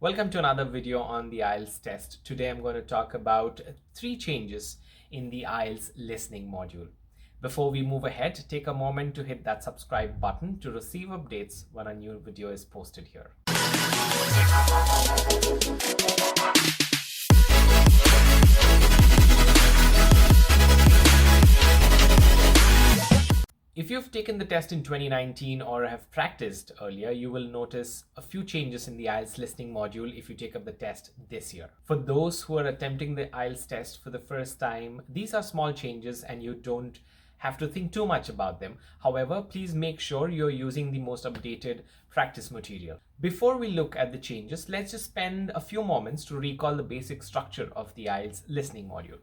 Welcome to another video on the IELTS test. Today I'm going to talk about 3 changes in the IELTS listening module. Before we move ahead, take a moment to hit that subscribe button to receive updates when a new video is posted here. If you've taken the test in 2019 or have practiced earlier, you will notice a few changes in the IELTS listening module if you take up the test this year. For those who are attempting the IELTS test for the first time, these are small changes and you don't have to think too much about them. However, please make sure you're using the most updated practice material. Before we look at the changes, let's just spend a few moments to recall the basic structure of the IELTS listening module.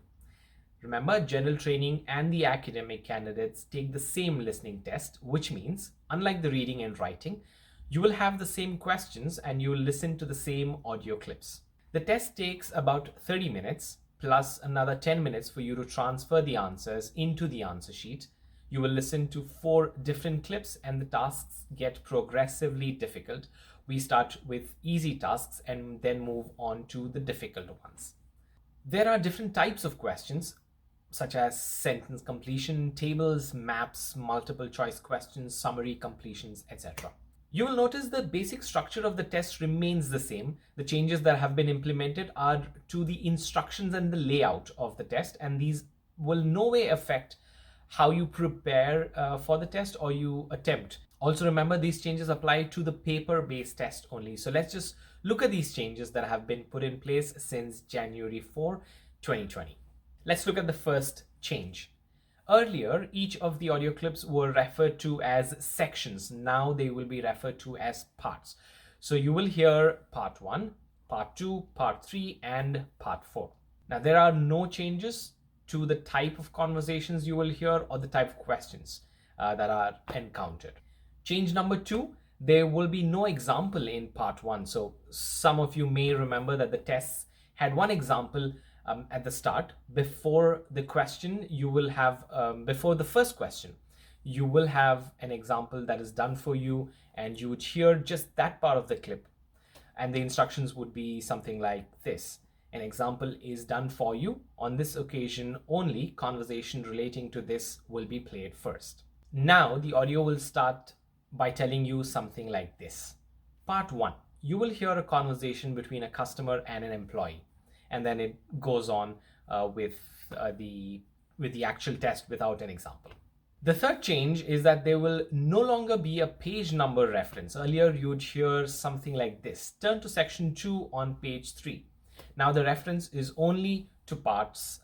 Remember, general training and the academic candidates take the same listening test, which means, unlike the reading and writing, you will have the same questions and you will listen to the same audio clips. The test takes about 30 minutes, plus another 10 minutes for you to transfer the answers into the answer sheet. You will listen to 4 different clips and the tasks get progressively difficult. We start with easy tasks and then move on to the difficult ones. There are different types of questions, such as sentence completion, tables, maps, multiple choice questions, summary completions, etc. You will notice the basic structure of the test remains the same. The changes that have been implemented are to the instructions and the layout of the test, and these will no way affect how you prepare for the test or you attempt. Also remember, these changes apply to the paper-based test only. So let's just look at these changes that have been put in place since January 4, 2020. Let's look at the first change. Earlier, each of the audio clips were referred to as sections. Now they will be referred to as parts. So you will hear part 1, part 2, part 3, and part 4. Now there are no changes to the type of conversations you will hear or the type of questions that are encountered. Change number 2, there will be no example in part 1. So some of you may remember that the tests had one example at the start. Before the question, you will have, before the first question, you will have an example that is done for you and you would hear just that part of the clip. And the instructions would be something like this. An example is done for you. On this occasion only, conversation relating to this will be played first. Now the audio will start by telling you something like this. Part 1, you will hear a conversation between a customer and an employee. And then it goes on with the actual test without an example. The third change is that there will no longer be a page number reference. Earlier you'd hear something like this. Turn to section 2 on page 3. Now the reference is only to parts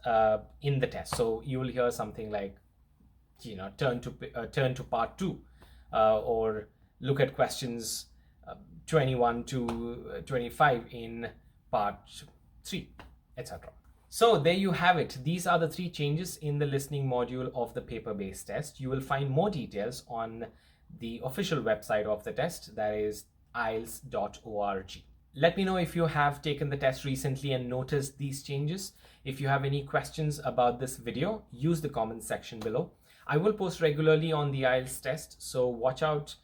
in the test. So you will hear something like, turn to part 2 or look at questions 21 to 25 in part 3, etc. So there you have it. These are the 3 changes in the listening module of the paper-based test. You will find more details on the official website of the test, that is IELTS.org. Let me know if you have taken the test recently and noticed these changes. If you have any questions about this video, use the comments section below. I will post regularly on the IELTS test, so watch out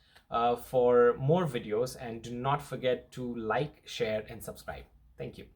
for more videos and do not forget to like, share, and subscribe. Thank you.